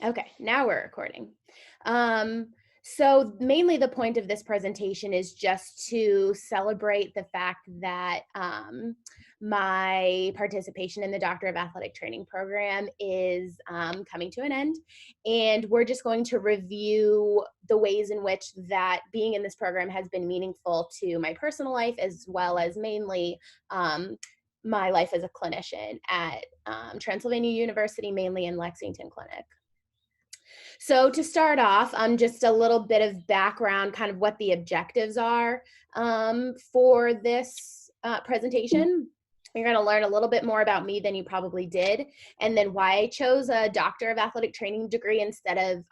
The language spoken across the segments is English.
Okay, now we're recording. So mainly the point of this presentation is just to celebrate the fact that my participation in the Doctor of Athletic Training program is coming to an end. And we're just going to review the ways in which that being in this program has been meaningful to my personal life, as well as mainly my life as a clinician at Transylvania University, mainly in Lexington Clinic. So to start off, just a little bit of background, kind of what the objectives are for this presentation. You're going to learn a little bit more about me than you probably did, and then why I chose a Doctor of Athletic Training degree instead of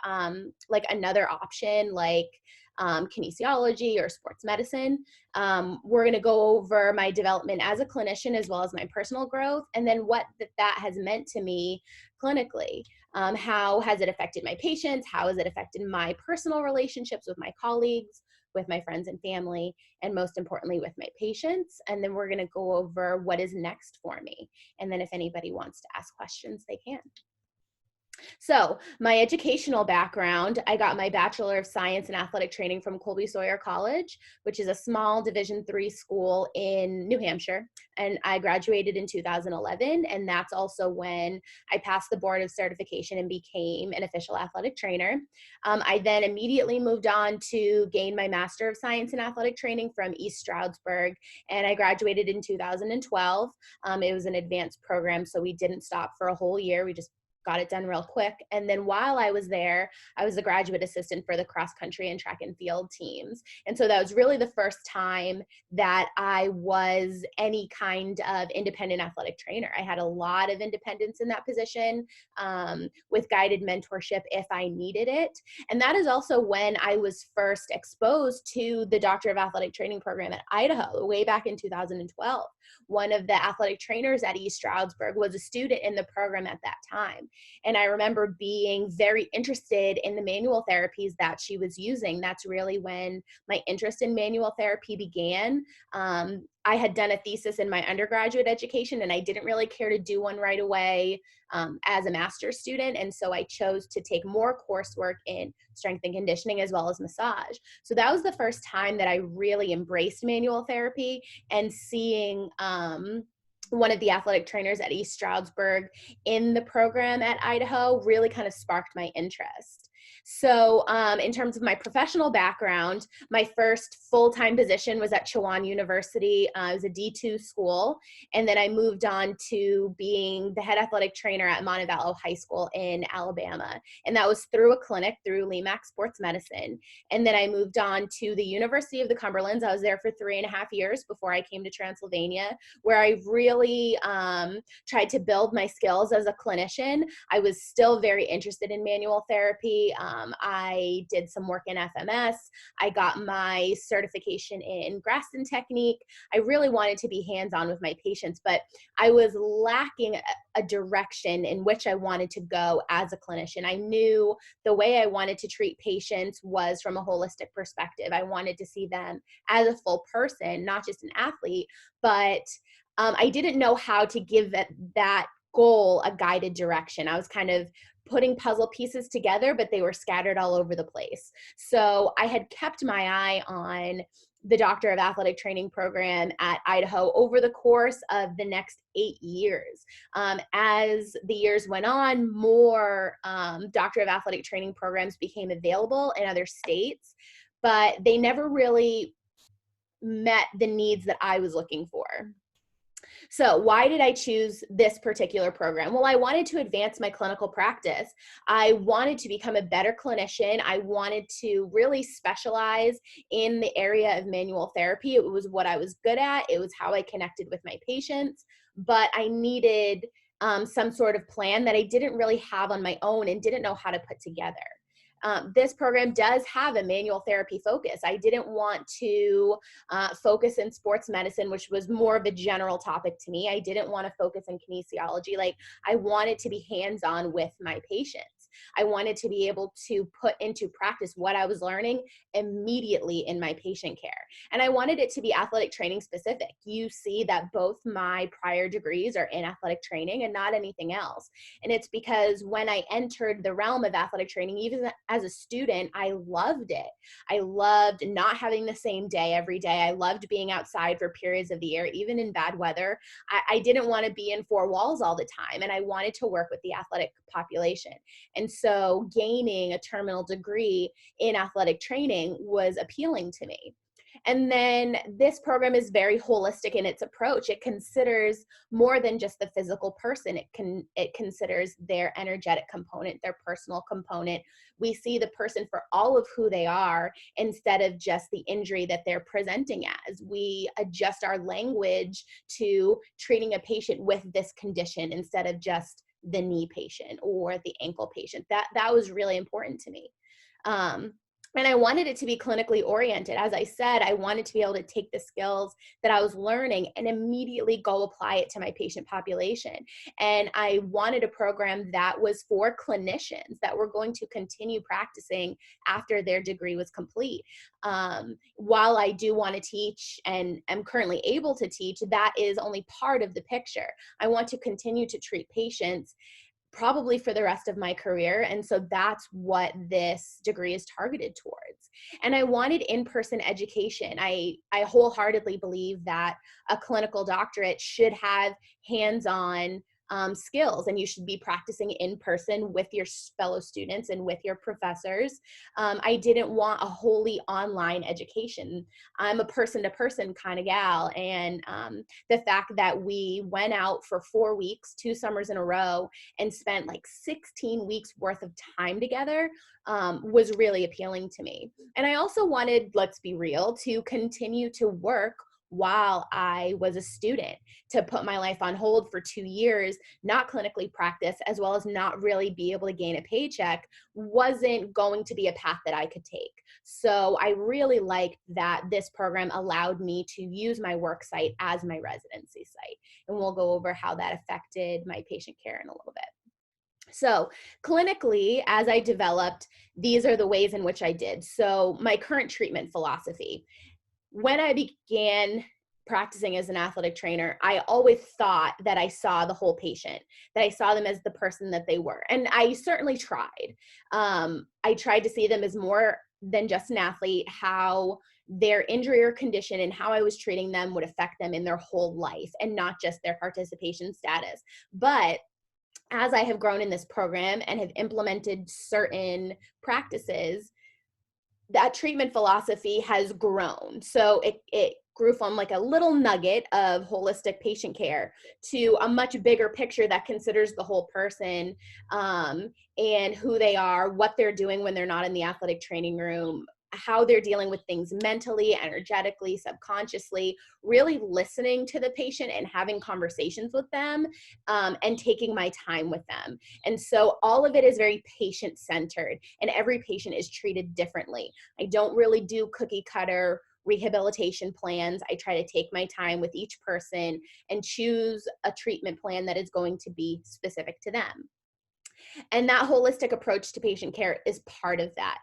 like another option like kinesiology or sports medicine. We're going to go over my development as a clinician as well as my personal growth, and then what that has meant to me clinically. How has it affected my patients? How has it affected my personal relationships with my colleagues, with my friends and family, and most importantly, with my patients? And then we're going to go over what is next for me. And then if anybody wants to ask questions, they can. So my educational background, I got my Bachelor of Science in Athletic Training from Colby Sawyer College, which is a small Division III school in New Hampshire. And I graduated in 2011. And that's also when I passed the board of certification and became an official athletic trainer. I then immediately moved on to gain my Master of Science in Athletic Training from East Stroudsburg. And I graduated in 2012. It was an advanced program, so we didn't stop for a whole year. We just got it done real quick. And then while I was there, I was a graduate assistant for the cross country and track and field teams. And so that was really the first time that I was any kind of independent athletic trainer. I had a lot of independence in that position with guided mentorship if I needed it. And that is also when I was first exposed to the Doctor of Athletic Training program at Idaho way back in 2012. One of the athletic trainers at East Stroudsburg was a student in the program at that time. And I remember being very interested in the manual therapies that she was using. That's really when my interest in manual therapy began. I had done a thesis in my undergraduate education, and I didn't really care to do one right away as a master's student. And so I chose to take more coursework in strength and conditioning as well as massage. So that was the first time that I really embraced manual therapy, and seeing one of the athletic trainers at East Stroudsburg in the program at Idaho really kind of sparked my interest. So in terms of my professional background, my first full-time position was at Chowan University. It was a D2 school. And then I moved on to being the head athletic trainer at Montevallo High School in Alabama. And that was through a clinic through Lemax Sports Medicine. And then I moved on to the University of the Cumberlands. I was there for 3.5 years before I came to Transylvania, where I really tried to build my skills as a clinician. I was still very interested in manual therapy. I did some work in FMS. I got my certification in Graston technique. I really wanted to be hands-on with my patients, but I was lacking a direction in which I wanted to go as a clinician. I knew the way I wanted to treat patients was from a holistic perspective. I wanted to see them as a full person, not just an athlete, but I didn't know how to give that goal a guided direction. I was kind of putting puzzle pieces together, but they were scattered all over the place. So I had kept my eye on the Doctor of Athletic Training program at Idaho over the course of the next 8 years. As the years went on, more Doctor of Athletic Training programs became available in other states, but they never really met the needs that I was looking for. So why did I choose this particular program? Well, I wanted to advance my clinical practice. I wanted to become a better clinician. I wanted to really specialize in the area of manual therapy. It was what I was good at. It was how I connected with my patients, but I needed some sort of plan that I didn't really have on my own and didn't know how to put together. This program does have a manual therapy focus. I didn't want to focus in sports medicine, which was more of a general topic to me. I didn't want to focus in kinesiology. Like, I wanted to be hands-on with my patients. I wanted to be able to put into practice what I was learning immediately in my patient care. And I wanted it to be athletic training specific. You see that both my prior degrees are in athletic training and not anything else. And it's because when I entered the realm of athletic training, even as a student, I loved it. I loved not having the same day every day. I loved being outside for periods of the year, even in bad weather. I didn't want to be in four walls all the time, and I wanted to work with the athletic population. And so gaining a terminal degree in athletic training was appealing to me. And then this program is very holistic in its approach. It considers more than just the physical person. It considers their energetic component, their personal component. We see the person for all of who they are instead of just the injury that they're presenting as. We adjust our language to treating a patient with this condition instead of just the knee patient or the ankle patient. That was really important to me. And I wanted it to be clinically oriented. As I said, I wanted to be able to take the skills that I was learning and immediately go apply it to my patient population. And I wanted a program that was for clinicians that were going to continue practicing after their degree was complete. While I do want to teach and am currently able to teach, that is only part of the picture. I want to continue to treat patients probably for the rest of my career. And so that's what this degree is targeted towards. And I wanted in-person education. I wholeheartedly believe that a clinical doctorate should have hands-on skills, and you should be practicing in person with your fellow students and with your professors. I didn't want a wholly online education. I'm a person-to-person kind of gal, and the fact that we went out for 4 weeks, 2 summers in a row, and spent like 16 weeks worth of time together was really appealing to me. And I also wanted, let's be real, to continue to work while I was a student, to put my life on hold for 2 years, not clinically practice, as well as not really be able to gain a paycheck, wasn't going to be a path that I could take. So I really liked that this program allowed me to use my work site as my residency site. And we'll go over how that affected my patient care in a little bit. So clinically, as I developed, these are the ways in which I did. So my current treatment philosophy. When I began practicing as an athletic trainer, I always thought that I saw the whole patient, that I saw them as the person that they were. And I certainly tried. I tried to see them as more than just an athlete, how their injury or condition and how I was treating them would affect them in their whole life and not just their participation status. But as I have grown in this program and have implemented certain practices, that treatment philosophy has grown. So it grew from like a little nugget of holistic patient care to a much bigger picture that considers the whole person and who they are, what they're doing when they're not in the athletic training room, how they're dealing with things mentally, energetically, subconsciously, really listening to the patient and having conversations with them and taking my time with them. And so all of it is very patient-centered, and every patient is treated differently. I don't really do cookie cutter rehabilitation plans. I try to take my time with each person and choose a treatment plan that is going to be specific to them. And that holistic approach to patient care is part of that.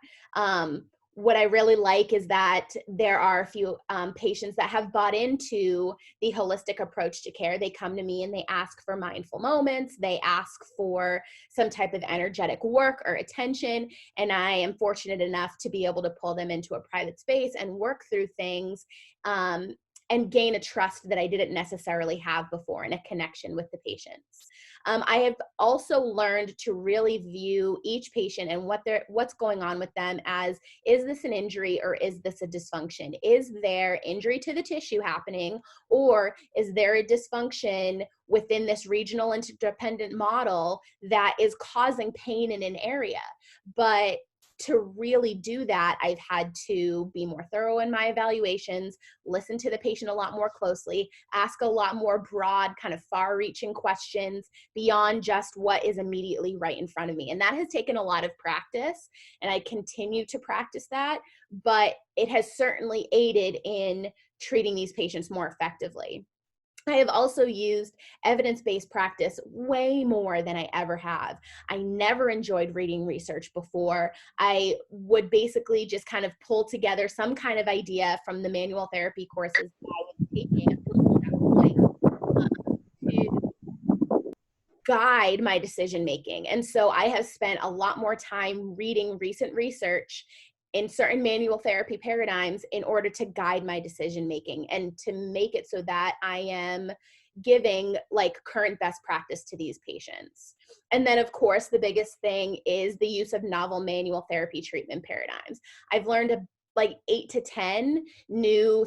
What I really like is that there are a few patients that have bought into the holistic approach to care. They come to me and they ask for mindful moments. They ask for some type of energetic work or attention. And I am fortunate enough to be able to pull them into a private space and work through things and gain a trust that I didn't necessarily have before and a connection with the patients. I have also learned to really view each patient and what's going on with them as, is this an injury or is this a dysfunction? Is there injury to the tissue happening, or is there a dysfunction within this regional interdependent model that is causing pain in an area? But to really do that, I've had to be more thorough in my evaluations, listen to the patient a lot more closely, ask a lot more broad, kind of far-reaching questions beyond just what is immediately right in front of me. And that has taken a lot of practice, and I continue to practice that, but it has certainly aided in treating these patients more effectively. I have also used evidence-based practice way more than I ever have. I never enjoyed reading research before. I would basically just kind of pull together some kind of idea from the manual therapy courses that I was taking at that point to guide my decision making. And so I have spent a lot more time reading recent research in certain manual therapy paradigms in order to guide my decision making and to make it so that I am giving like current best practice to these patients. And then, of course, the biggest thing is the use of novel manual therapy treatment paradigms. I've learned like 8 to 10 new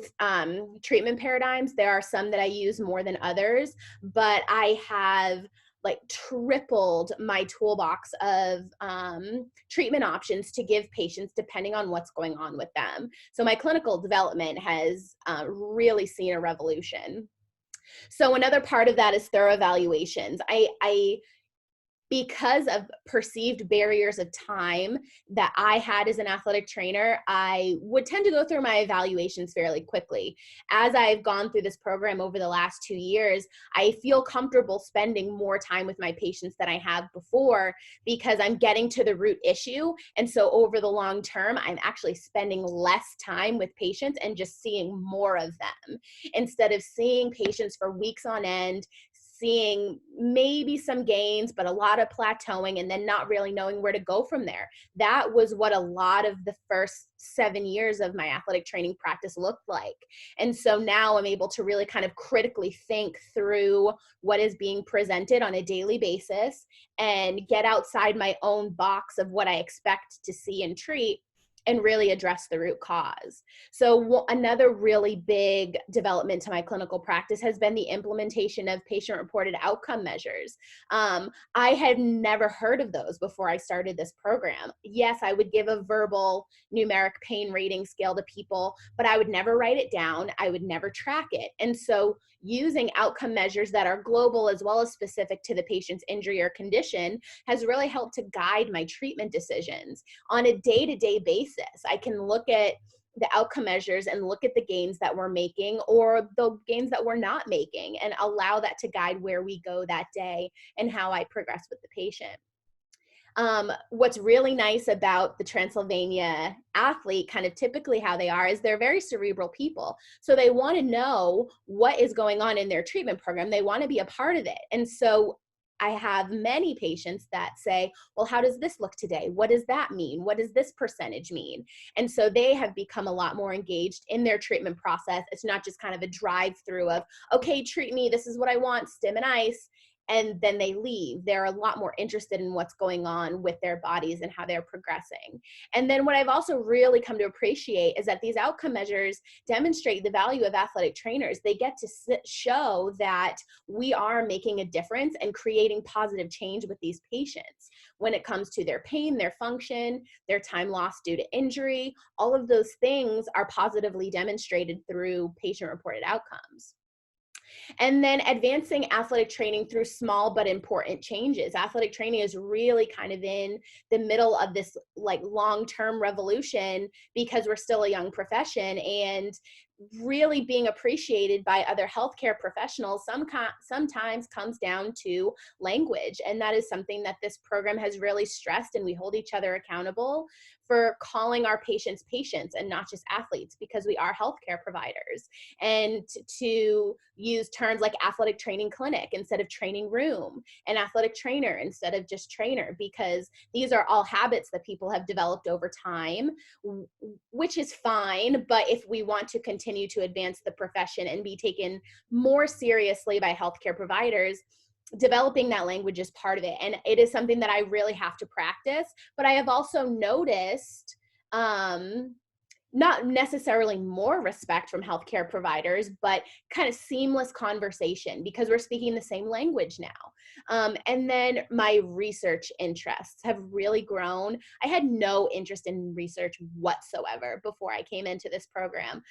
treatment paradigms. There are some that I use more than others, but I have like tripled my toolbox of treatment options to give patients depending on what's going on with them. So my clinical development has really seen a revolution. So another part of that is thorough evaluations. I because of perceived barriers of time that I had as an athletic trainer, I would tend to go through my evaluations fairly quickly. As I've gone through this program over the last 2 years, I feel comfortable spending more time with my patients than I have before because I'm getting to the root issue. And so over the long term, I'm actually spending less time with patients and just seeing more of them instead of seeing patients for weeks on end, seeing maybe some gains, but a lot of plateauing and then not really knowing where to go from there. That was what a lot of the first 7 years of my athletic training practice looked like. And so now I'm able to really kind of critically think through what is being presented on a daily basis and get outside my own box of what I expect to see and treat and really address the root cause. So another really big development to my clinical practice has been the implementation of patient-reported outcome measures. I had never heard of those before I started this program. Yes, I would give a verbal numeric pain rating scale to people, but I would never write it down. I would never track it. And so using outcome measures that are global as well as specific to the patient's injury or condition has really helped to guide my treatment decisions on a day-to-day basis. I can look at the outcome measures and look at the gains that we're making or the gains that we're not making and allow that to guide where we go that day and how I progress with the patient. What's really nice about the Transylvania athlete, kind of typically how they are, is they're very cerebral people. So they want to know what is going on in their treatment program. They want to be a part of it. And so I have many patients that say, well, how does this look today? What does that mean? What does this percentage mean? And so they have become a lot more engaged in their treatment process. It's not just kind of a drive through of, okay, treat me. This is what I want, stim and ice. And then they leave. They're a lot more interested in what's going on with their bodies and how they're progressing. And then what I've also really come to appreciate is that these outcome measures demonstrate the value of athletic trainers. They get to show that we are making a difference and creating positive change with these patients when it comes to their pain, their function, their time lost due to injury. All of those things are positively demonstrated through patient-reported outcomes. And then advancing athletic training through small but important changes. Athletic training is really kind of in the middle of this like long-term revolution because we're still a young profession and really being appreciated by other healthcare professionals sometimes comes down to language. And that is something that this program has really stressed, and we hold each other accountable for calling our patients patients and not just athletes, because we are healthcare providers. And to use terms like athletic training clinic instead of training room, and athletic trainer instead of just trainer, because these are all habits that people have developed over time, which is fine. But if we want to continue to advance the profession and be taken more seriously by healthcare providers, developing that language is part of it. And it is something that I really have to practice. But I have also noticed not necessarily more respect from healthcare providers, but kind of seamless conversation because we're speaking the same language now. And then my research interests have really grown. I had no interest in research whatsoever before I came into this program.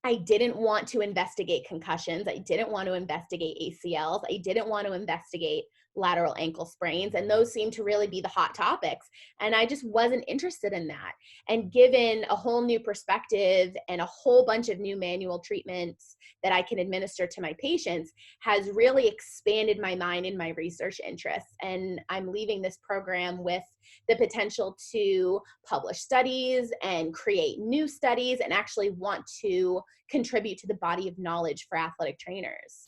I didn't want to investigate concussions. I didn't want to investigate ACLs. I didn't want to investigate lateral ankle sprains, and those seem to really be the hot topics. And I just wasn't interested in that. And given a whole new perspective and a whole bunch of new manual treatments that I can administer to my patients has really expanded my mind and my research interests. And I'm leaving this program with the potential to publish studies and create new studies and actually want to contribute to the body of knowledge for athletic trainers.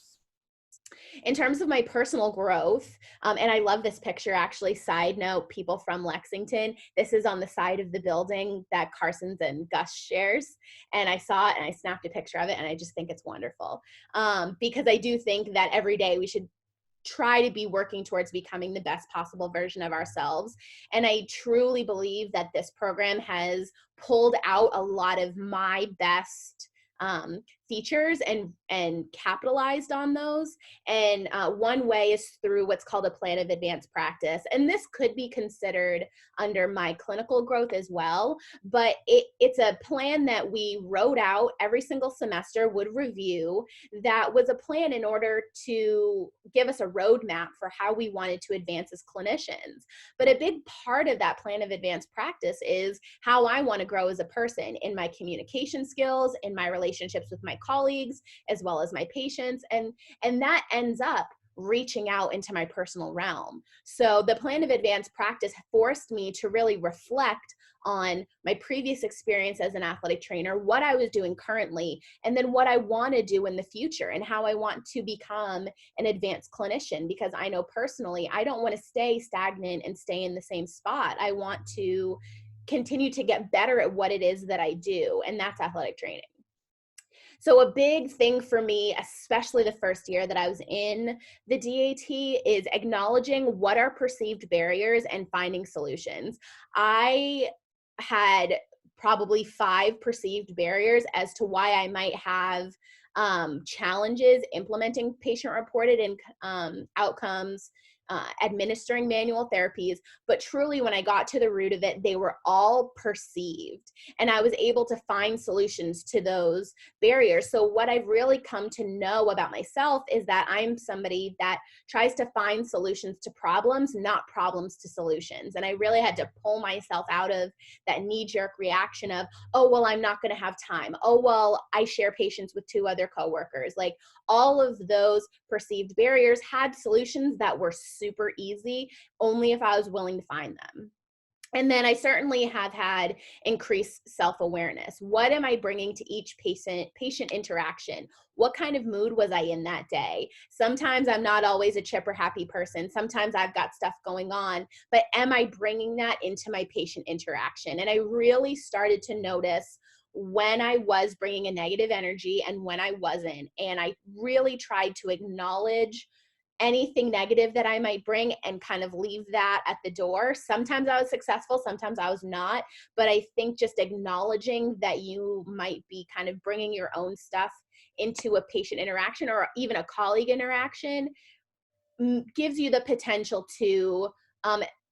In terms of my personal growth, and I love this picture actually, side note, people from Lexington, this is on the side of the building that Carson's and Gus shares. And I saw it and I snapped a picture of it, and I just think it's wonderful. Because I do think that every day we should try to be working towards becoming the best possible version of ourselves. And I truly believe that this program has pulled out a lot of my best features and capitalized on those. And one way is through what's called a plan of advanced practice. And this could be considered under my clinical growth as well, but it's a plan that we wrote out every single semester, would review, that was a plan in order to give us a roadmap for how we wanted to advance as clinicians. But a big part of that plan of advanced practice is how I want to grow as a person in my communication skills, in my relationships with my colleagues, as well as my patients. And that ends up reaching out into my personal realm. So the plan of advanced practice forced me to really reflect on my previous experience as an athletic trainer, what I was doing currently, and then what I want to do in the future and how I want to become an advanced clinician. Because I know personally, I don't want to stay stagnant and stay in the same spot. I want to continue to get better at what it is that I do, and that's athletic training. So a big thing for me, especially the first year that I was in the DAT, is acknowledging what are perceived barriers and finding solutions. I had probably 5 perceived barriers as to why I might have challenges implementing patient-reported outcomes, administering manual therapies, but truly when I got to the root of it, they were all perceived. And I was able to find solutions to those barriers. So what I've really come to know about myself is that I'm somebody that tries to find solutions to problems, not problems to solutions. And I really had to pull myself out of that knee-jerk reaction of, oh, well, I'm not going to have time. Oh, well, I share patients with 2 other coworkers. Like, all of those perceived barriers had solutions that were super easy, only if I was willing to find them. And then I certainly have had increased self-awareness. What am I bringing to each patient interaction? What kind of mood was I in that day? Sometimes I'm not always a chipper happy person. Sometimes I've got stuff going on, but am I bringing that into my patient interaction? And I really started to notice when I was bringing a negative energy and when I wasn't. And I really tried to acknowledge anything negative that I might bring and kind of leave that at the door. Sometimes I was successful, sometimes I was not, but I think just acknowledging that you might be kind of bringing your own stuff into a patient interaction or even a colleague interaction gives you the potential to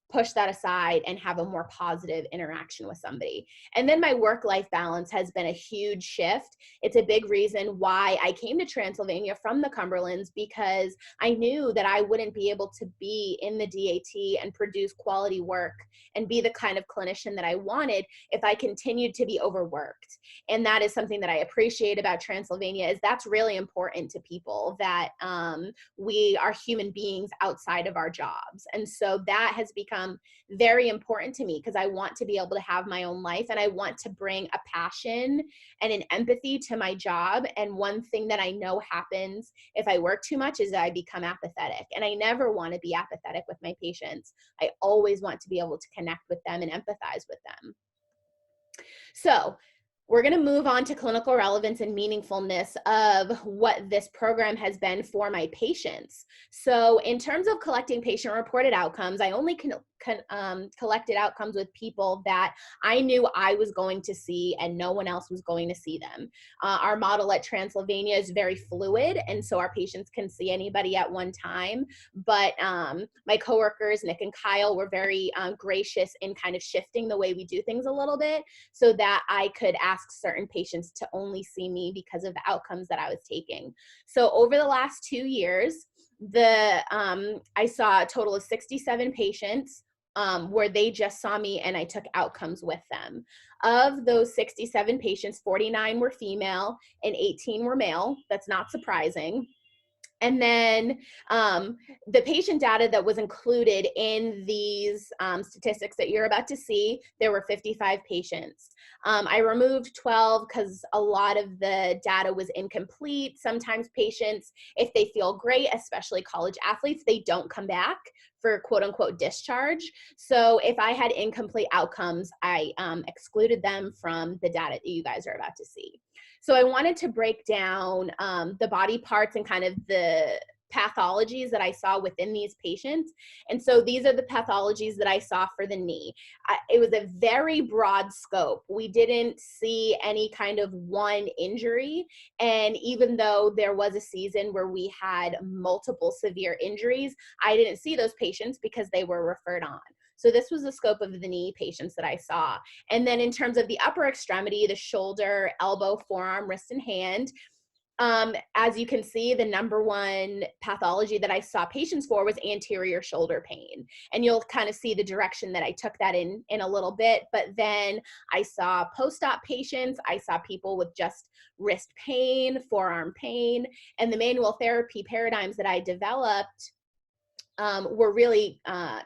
push that aside and have a more positive interaction with somebody. And then my work-life balance has been a huge shift. It's a big reason why I came to Transylvania from the Cumberlands, because I knew that I wouldn't be able to be in the DAT and produce quality work and be the kind of clinician that I wanted if I continued to be overworked. And that is something that I appreciate about Transylvania, is that's really important to people, that we are human beings outside of our jobs. And so that has become very important to me, because I want to be able to have my own life and I want to bring a passion and an empathy to my job. And one thing that I know happens if I work too much is that I become apathetic, and I never want to be apathetic with my patients. I always want to be able to connect with them and empathize with them. So we're going to move on to clinical relevance and meaningfulness of what this program has been for my patients. So in terms of collecting patient-reported outcomes, I only collected outcomes with people that I knew I was going to see and no one else was going to see them. Our model at Transylvania is very fluid, and so our patients can see anybody at one time. But my coworkers, Nick and Kyle, were very gracious in kind of shifting the way we do things a little bit so that I could ask certain patients to only see me because of the outcomes that I was taking. So over the last 2 years, I saw a total of 67 patients where they just saw me and I took outcomes with them. Of those 67 patients, 49 were female and 18 were male. That's not surprising. And then the patient data that was included in these statistics that you're about to see, there were 55 patients. I removed 12 because a lot of the data was incomplete. Sometimes patients, if they feel great, especially college athletes, they don't come back for quote unquote discharge. So if I had incomplete outcomes, I excluded them from the data that you guys are about to see. So I wanted to break down the body parts and kind of the pathologies that I saw within these patients. And so these are the pathologies that I saw for the knee. It was a very broad scope. We didn't see any kind of one injury. And even though there was a season where we had multiple severe injuries, I didn't see those patients because they were referred on. So this was the scope of the knee patients that I saw. And then in terms of the upper extremity, the shoulder, elbow, forearm, wrist, and hand, as you can see, the number one pathology that I saw patients for was anterior shoulder pain. And you'll kind of see the direction that I took that in a little bit. But then I saw post-op patients. I saw people with just wrist pain, forearm pain, and the manual therapy paradigms that I developed were really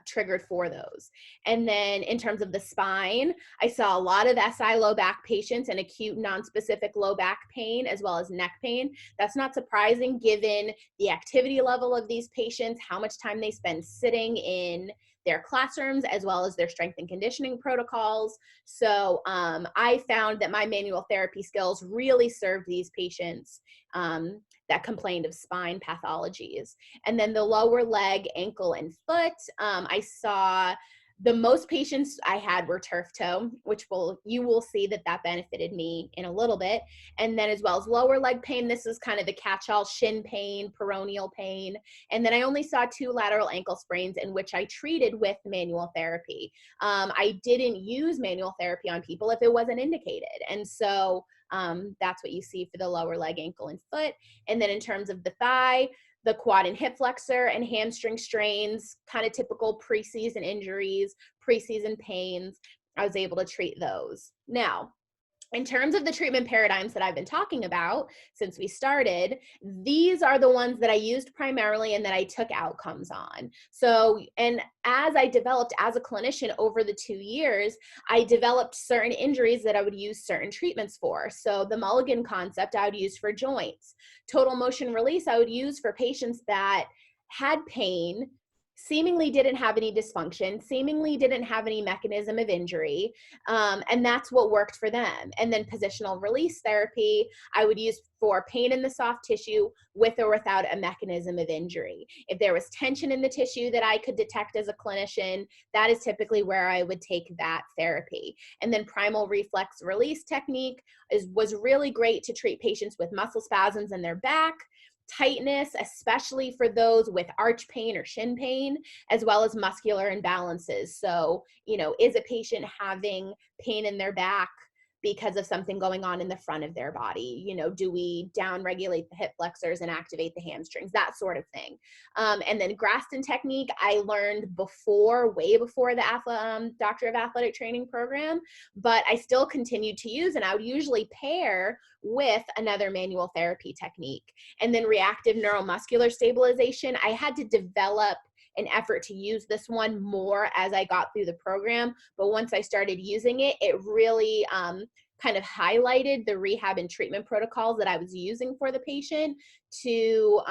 triggered for those. And then in terms of the spine, I saw a lot of SI low back patients and acute non-specific low back pain as well as neck pain. That's not surprising given the activity level of these patients, how much time they spend sitting in their classrooms as well as their strength and conditioning protocols. So I found that my manual therapy skills really served these patients that complained of spine pathologies. And then the lower leg, ankle, and foot, I saw the most patients I had were turf toe, which you will see that benefited me in a little bit. And then as well as lower leg pain, this is kind of the catch-all: shin pain, peroneal pain. And then I only saw 2 lateral ankle sprains in which I treated with manual therapy. I didn't use manual therapy on people if it wasn't indicated. And so that's what you see for the lower leg, ankle, and foot. And then in terms of the thigh, the quad and hip flexor and hamstring strains, kind of typical preseason injuries, preseason pains, I was able to treat those. Now, in terms of the treatment paradigms that I've been talking about since we started, these are the ones that I used primarily and that I took outcomes on. So, and as I developed as a clinician over the 2 years, I developed certain injuries that I would use certain treatments for. So the Mulligan concept I would use for joints. Total motion release I would use for patients that had pain, seemingly didn't have any dysfunction, seemingly didn't have any mechanism of injury, and that's what worked for them. And then positional release therapy, I would use for pain in the soft tissue with or without a mechanism of injury. If there was tension in the tissue that I could detect as a clinician, that is typically where I would take that therapy. And then primal reflex release technique was really great to treat patients with muscle spasms in their back, tightness, especially for those with arch pain or shin pain, as well as muscular imbalances. So, is a patient having pain in their back because of something going on in the front of their body? Do we down-regulate the hip flexors and activate the hamstrings? That sort of thing. And then Graston technique, I learned way before the Doctor of Athletic Training program, but I still continued to use, and I would usually pair with another manual therapy technique. And then reactive neuromuscular stabilization, I had to develop an effort to use this one more as I got through the program. But once I started using it, it really kind of highlighted the rehab and treatment protocols that I was using for the patient to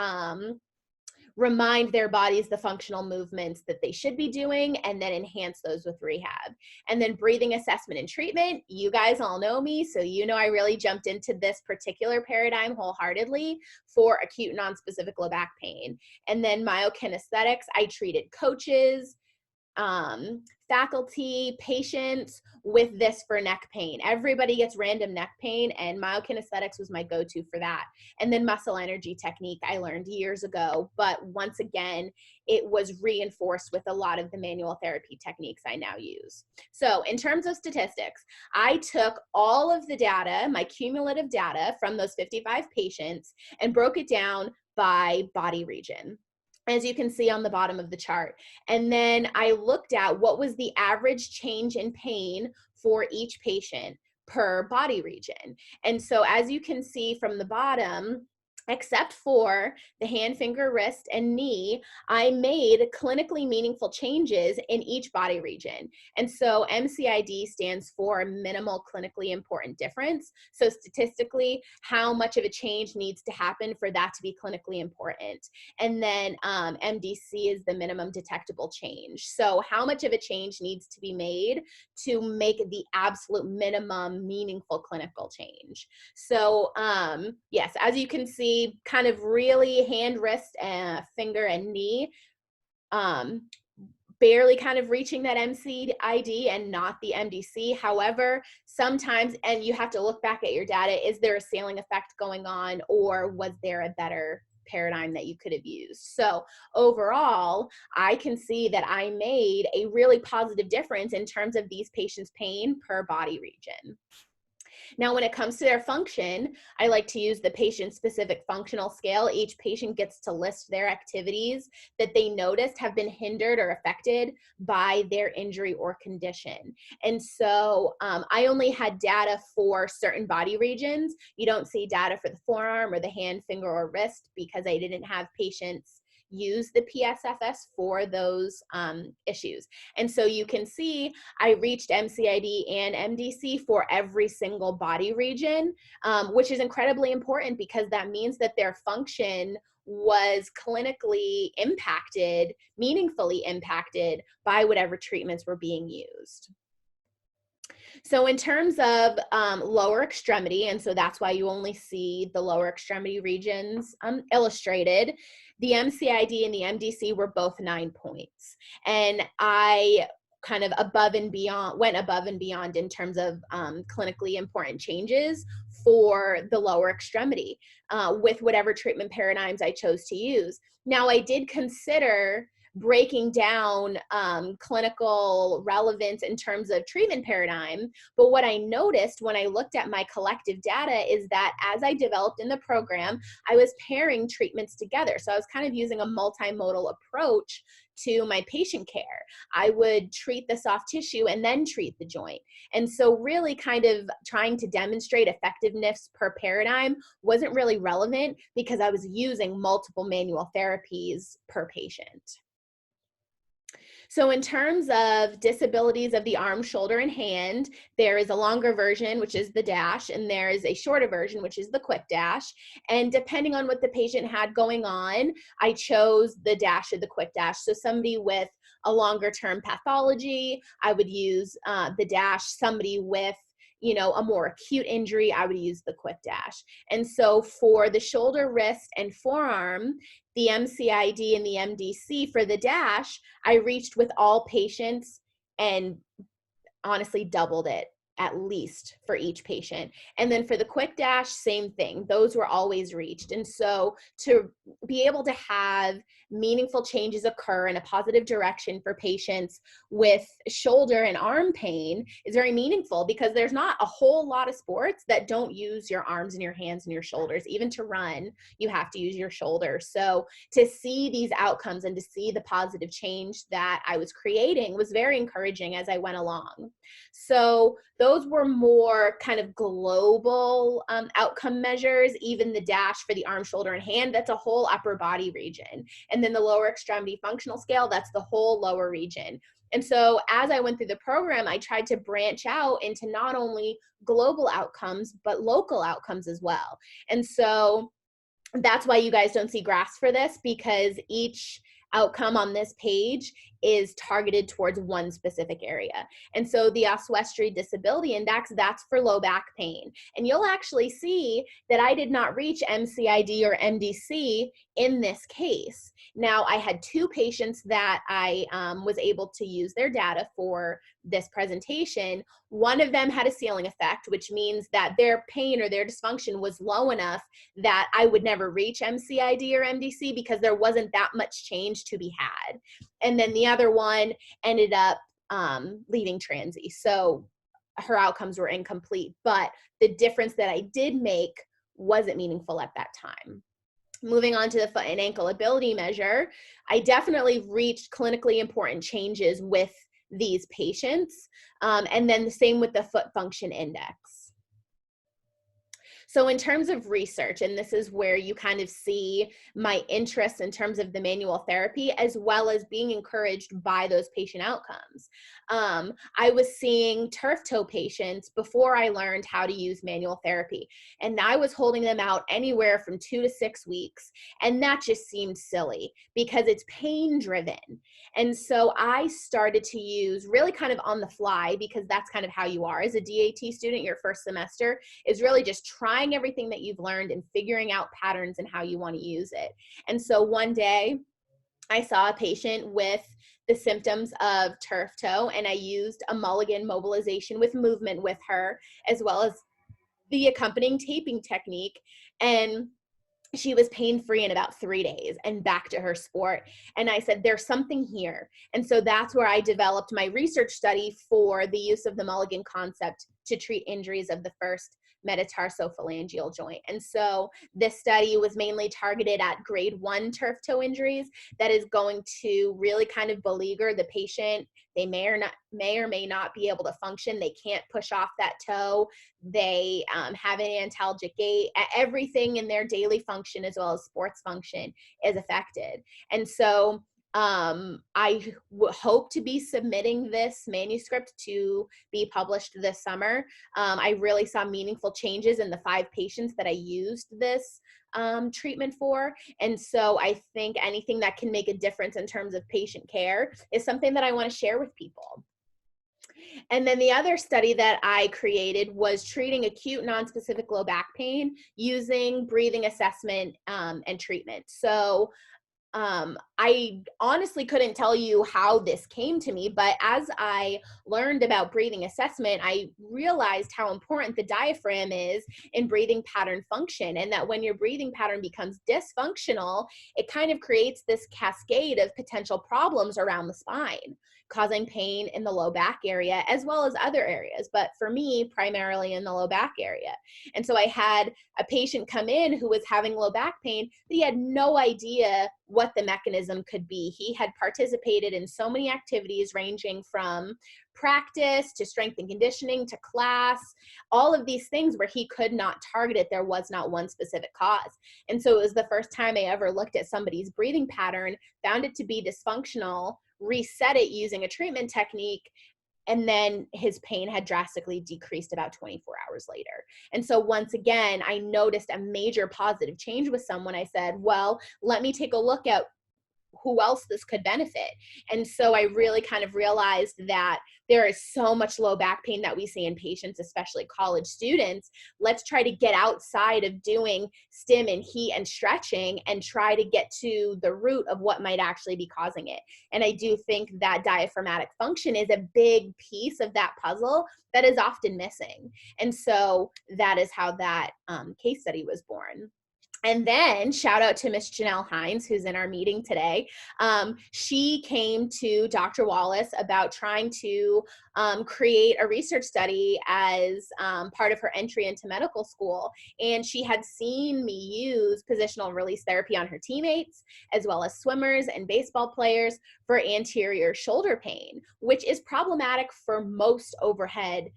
remind their bodies the functional movements that they should be doing, and then enhance those with rehab. And then breathing assessment and treatment, you guys all know me, so I really jumped into this particular paradigm wholeheartedly for acute non-specific low back pain. And then myokinesthetics, I treated coaches, faculty, patients with this for neck pain. Everybody gets random neck pain, and myokinesthetics was my go-to for that. And then muscle energy technique I learned years ago, but once again, it was reinforced with a lot of the manual therapy techniques I now use. So in terms of statistics, I took all of the data, my cumulative data from those 55 patients, and broke it down by body region. as you can see on the bottom of the chart. And then I looked at what was the average change in pain for each patient per body region. And so as you can see from the bottom, except for the hand, finger, wrist, and knee, I made clinically meaningful changes in each body region. And so MCID stands for minimal clinically important difference. So statistically, how much of a change needs to happen for that to be clinically important. And then MDC is the minimum detectable change. So how much of a change needs to be made to make the absolute minimum meaningful clinical change. So yes, as you can see, kind of really hand, wrist, finger, and knee, barely kind of reaching that MCID and not the MDC. However, sometimes, and you have to look back at your data, is there a ceiling effect going on, or was there a better paradigm that you could have used? So overall, I can see that I made a really positive difference in terms of these patients' pain per body region. Now, when it comes to their function, I like to use the patient-specific functional scale. Each patient gets to list their activities that they noticed have been hindered or affected by their injury or condition. And so I only had data for certain body regions. You don't see data for the forearm or the hand, finger, or wrist because I didn't have patients use the PSFS for those issues. And so you can see I reached MCID and MDC for every single body region, which is incredibly important because that means that their function was clinically impacted, meaningfully impacted by whatever treatments were being used. So in terms of lower extremity, and so that's why you only see the lower extremity regions illustrated, the MCID and the MDC were both 9 points. And I kind of went above and beyond in terms of clinically important changes for the lower extremity with whatever treatment paradigms I chose to use. Now, I did consider breaking down clinical relevance in terms of treatment paradigm. But what I noticed when I looked at my collective data is that as I developed in the program, I was pairing treatments together. So I was kind of using a multimodal approach to my patient care. I would treat the soft tissue and then treat the joint. And so really kind of trying to demonstrate effectiveness per paradigm wasn't really relevant because I was using multiple manual therapies per patient. So in terms of disabilities of the arm, shoulder, and hand, there is a longer version, which is the dash, and there is a shorter version, which is the quick dash. And depending on what the patient had going on, I chose the dash or the quick dash. So somebody with a longer term pathology, I would use the dash. Somebody with a more acute injury, I would use the quick dash. And so for the shoulder, wrist, and forearm, the MCID and the MDC for the dash, I reached with all patients and honestly doubled it at least for each patient. And then for the quick dash, same thing. Those were always reached. And so to be able to have meaningful changes occur in a positive direction for patients with shoulder and arm pain is very meaningful because there's not a whole lot of sports that don't use your arms and your hands and your shoulders. Even to run, you have to use your shoulders. So to see these outcomes and to see the positive change that I was creating was very encouraging as I went along. So those were more kind of global outcome measures. Even the dash for the arm, shoulder, and hand, that's a whole upper body region. And then the lower extremity functional scale, that's the whole lower region. And so as I went through the program, I tried to branch out into not only global outcomes, but local outcomes as well. And so that's why you guys don't see graphs for this, because each outcome on this page is targeted towards one specific area. And so the Oswestry Disability Index, that's for low back pain. And you'll actually see that I did not reach MCID or MDC in this case. Now, I had 2 patients that I was able to use their data for this presentation. One of them had a ceiling effect, which means that their pain or their dysfunction was low enough that I would never reach MCID or MDC because there wasn't that much change to be had. And then the other one ended up leaving transy. So her outcomes were incomplete, but the difference that I did make wasn't meaningful at that time. Moving on to the foot and ankle ability measure, I definitely reached clinically important changes with these patients. And then the same with the foot function index. So in terms of research, and this is where you kind of see my interest in terms of the manual therapy, as well as being encouraged by those patient outcomes. I was seeing turf toe patients before I learned how to use manual therapy, and I was holding them out anywhere from 2 to 6 weeks, and that just seemed silly because it's pain driven. And so I started to use, really kind of on the fly, because that's kind of how you are as a DAT student. Your first semester is really just trying everything that you've learned and figuring out patterns and how you want to use it. And so one day I saw a patient with the symptoms of turf toe, and I used a mulligan mobilization with movement with her, as well as the accompanying taping technique. And she was pain-free in about 3 days and back to her sport. And I said, there's something here. And so that's where I developed my research study for the use of the mulligan concept to treat injuries of the first metatarsophalangeal joint. And so this study was mainly targeted at grade 1 turf toe injuries that is going to really kind of beleaguer the patient. They may or may not be able to function. They can't push off that toe. They have an antalgic gait. Everything in their daily function as well as sports function is affected. And so I hope to be submitting this manuscript to be published this summer. I really saw meaningful changes in the 5 patients that I used this treatment for. And so I think anything that can make a difference in terms of patient care is something that I want to share with people. And then the other study that I created was treating acute nonspecific low back pain using breathing assessment and treatment. So I honestly couldn't tell you how this came to me, but as I learned about breathing assessment, I realized how important the diaphragm is in breathing pattern function, and that when your breathing pattern becomes dysfunctional, it kind of creates this cascade of potential problems around the spine, causing pain in the low back area as well as other areas, but for me, primarily in the low back area. And so I had a patient come in who was having low back pain, but he had no idea what the mechanism could be. He had participated in so many activities ranging from practice to strength and conditioning to class, all of these things where he could not target it. There was not one specific cause. And so it was the first time I ever looked at somebody's breathing pattern, found it to be dysfunctional, reset it using a treatment technique, and then his pain had drastically decreased about 24 hours later. And so once again, I noticed a major positive change with someone. I said, well, let me take a look at who else this could benefit. And so I really kind of realized that there is so much low back pain that we see in patients, especially college students. Let's try to get outside of doing stim and heat and stretching and try to get to the root of what might actually be causing it. And I do think that diaphragmatic function is a big piece of that puzzle that is often missing. And so that is how that case study was born. And then shout out to Miss Janelle Hines, who's in our meeting today. She came to Dr. Wallace about trying to create a research study as part of her entry into medical school. And she had seen me use positional release therapy on her teammates, as well as swimmers and baseball players for anterior shoulder pain, which is problematic for most overhead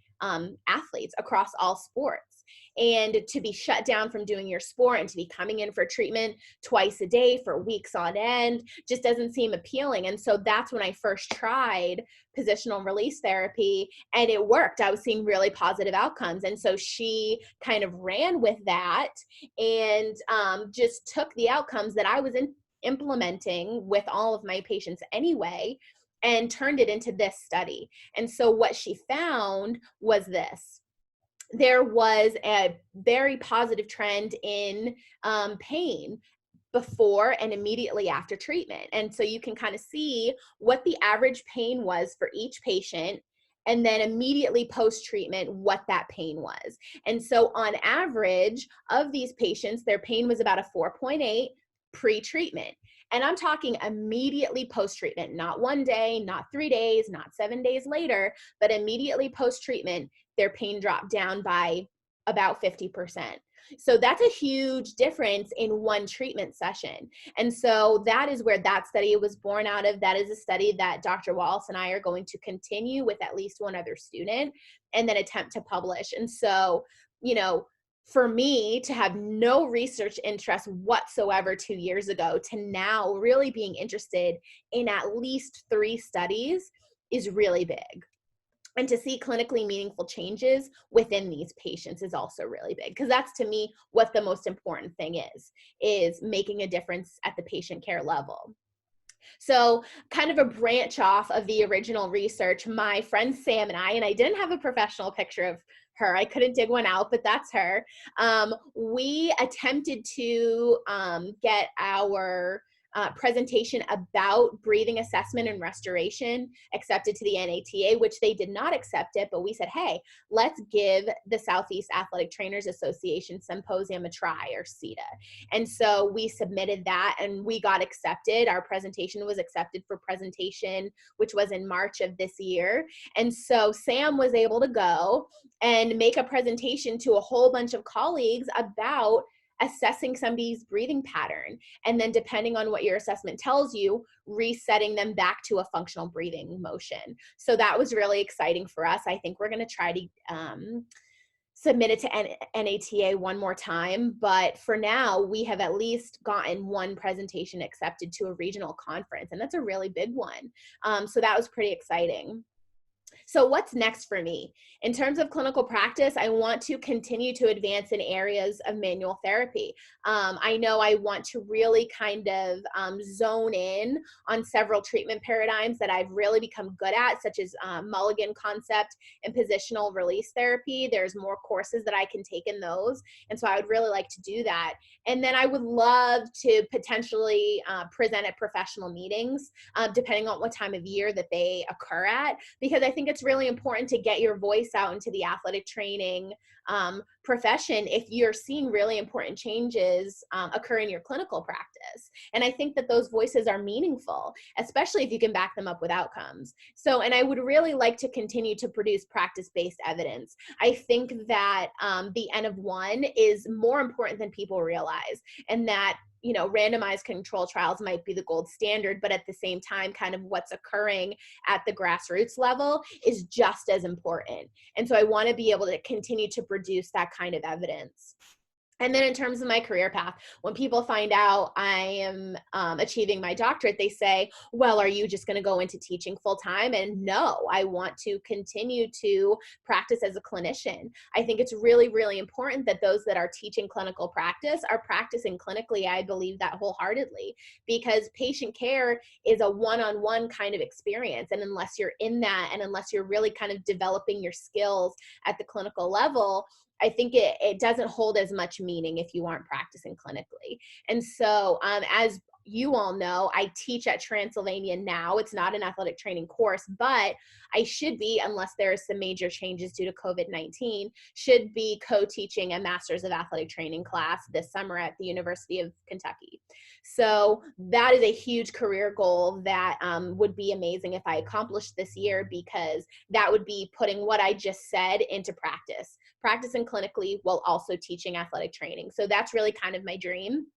athletes across all sports. And to be shut down from doing your sport and to be coming in for treatment twice a day for weeks on end just doesn't seem appealing. And so that's when I first tried positional release therapy, and it worked. I was seeing really positive outcomes. And so she kind of ran with that and just took the outcomes that I was implementing with all of my patients anyway and turned it into this study. And so what she found was this. There was a very positive trend in pain before and immediately after treatment. And so you can kind of see what the average pain was for each patient, and then immediately post-treatment, what that pain was. And so on average of these patients, their pain was about a 4.8 pre-treatment. And I'm talking immediately post-treatment, not 1 day, not 3 days, not 7 days later, but immediately post-treatment, their pain dropped down by about 50%. So that's a huge difference in one treatment session. And so that is where that study was born out of. That is a study that Dr. Wallace and I are going to continue with at least one other student and then attempt to publish. And so, you know, for me to have no research interest whatsoever 2 years ago to now really being interested in at least 3 studies is really big. And to see clinically meaningful changes within these patients is also really big, because that's, to me, what the most important thing is making a difference at the patient care level. So kind of a branch off of the original research, my friend Sam and I didn't have a professional picture of her. I couldn't dig one out, but that's her. We attempted to get our presentation about breathing assessment and restoration accepted to the NATA, which they did not accept it, but we said, hey, let's give the Southeast Athletic Trainers Association Symposium a try, or CETA. And so we submitted that and we got accepted. Our presentation was accepted for presentation, which was in March of this year. And so Sam was able to go and make a presentation to a whole bunch of colleagues about assessing somebody's breathing pattern, and then depending on what your assessment tells you, resetting them back to a functional breathing motion. So that was really exciting for us. I think we're going to try to submit it to NATA one more time, but for now we have at least gotten one presentation accepted to a regional conference, and that's a really big one. So that was pretty exciting. So what's next for me? In terms of clinical practice, I want to continue to advance in areas of manual therapy. I know I want to really kind of zone in on several treatment paradigms that I've really become good at, such as Mulligan concept and positional release therapy. There's more courses that I can take in those. And so I would really like to do that. And then I would love to potentially present at professional meetings, depending on what time of year that they occur at, because I think it's really important to get your voice out into the athletic training profession if you're seeing really important changes occur in your clinical practice. And I think that those voices are meaningful, especially if you can back them up with outcomes. So, and I would really like to continue to produce practice-based evidence. I think that the N of 1 is more important than people realize, and that, you know, randomized control trials might be the gold standard, but at the same time, kind of what's occurring at the grassroots level is just as important. And so I want to be able to continue to produce that kind of evidence. And then in terms of my career path, when people find out I am achieving my doctorate, they say, well, are you just going to go into teaching full time? And no, I want to continue to practice as a clinician. I think it's really, really important that those that are teaching clinical practice are practicing clinically. I believe that wholeheartedly, because patient care is a one-on-one kind of experience. And unless you're in that, and unless you're really kind of developing your skills at the clinical level, I think it doesn't hold as much meaning if you aren't practicing clinically. And so as you all know, I teach at Transylvania now. It's not an athletic training course, but I should be, unless there are some major changes due to COVID-19, should be co-teaching a Master's of Athletic Training class this summer at the University of Kentucky. So that is a huge career goal that would be amazing if I accomplished this year, because that would be putting what I just said into practice, practicing clinically while also teaching athletic training. So that's really kind of my dream.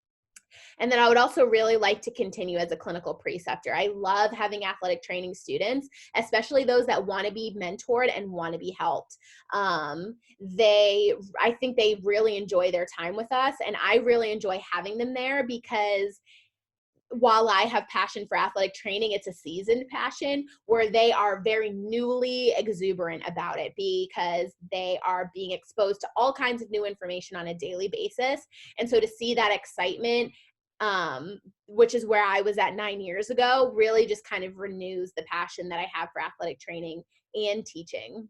And then I would also really like to continue as a clinical preceptor. I love having athletic training students, especially those that want to be mentored and want to be helped. I think they really enjoy their time with us, and I really enjoy having them there, because while I have passion for athletic training, it's a seasoned passion where they are very newly exuberant about it, because they are being exposed to all kinds of new information on a daily basis. And so to see that excitement, which is where I was at 9 years ago, really just kind of renews the passion that I have for athletic training and teaching.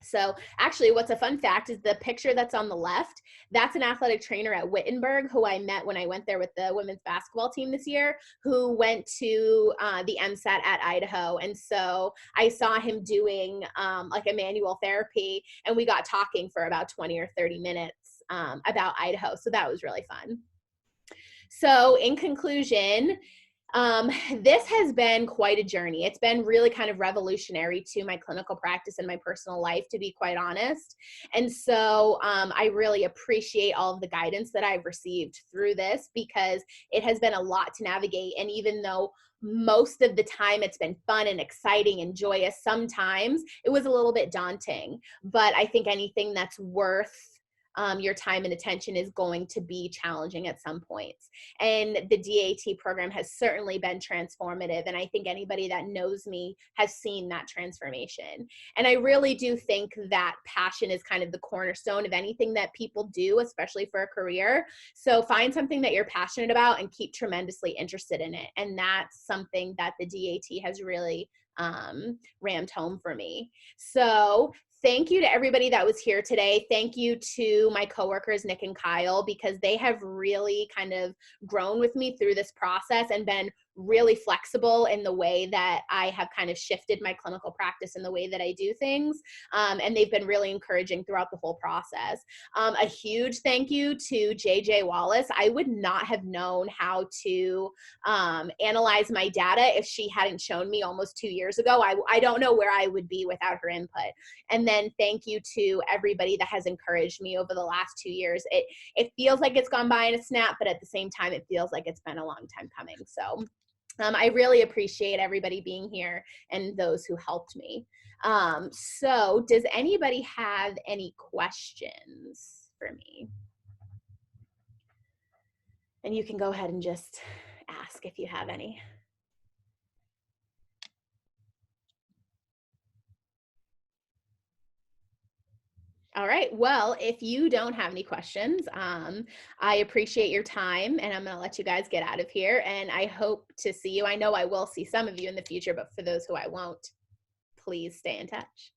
So actually, what's a fun fact is the picture that's on the left, that's an athletic trainer at Wittenberg who I met when I went there with the women's basketball team this year, who went to the MSAT at Idaho. And so I saw him doing like a manual therapy, and we got talking for about 20 or 30 minutes about Idaho. So that was really fun. So in conclusion, This has been quite a journey. It's been really kind of revolutionary to my clinical practice and my personal life, to be quite honest. And so I really appreciate all of the guidance that I've received through this, because it has been a lot to navigate. And even though most of the time it's been fun and exciting and joyous, sometimes it was a little bit daunting. But I think anything that's worth your time and attention is going to be challenging at some points. And the DAT program has certainly been transformative. And I think anybody that knows me has seen that transformation. And I really do think that passion is kind of the cornerstone of anything that people do, especially for a career. So find something that you're passionate about and keep tremendously interested in it. And that's something that the DAT has really rammed home for me. So thank you to everybody that was here today. Thank you to my coworkers, Nick and Kyle, because they have really kind of grown with me through this process and been really flexible in the way that I have kind of shifted my clinical practice and the way that I do things. And they've been really encouraging throughout the whole process. A huge thank you to JJ Wallace. I would not have known how to analyze my data if she hadn't shown me almost 2 years ago. I don't know where I would be without her input. And then thank you to everybody that has encouraged me over the last 2 years. It feels like it's gone by in a snap, but at the same time, it feels like it's been a long time coming. So I really appreciate everybody being here and those who helped me. So does anybody have any questions for me? And you can go ahead and just ask if you have any. All right. Well, if you don't have any questions, I appreciate your time, and I'm going to let you guys get out of here. And I hope to see you. I know I will see some of you in the future, but for those who I won't, please stay in touch.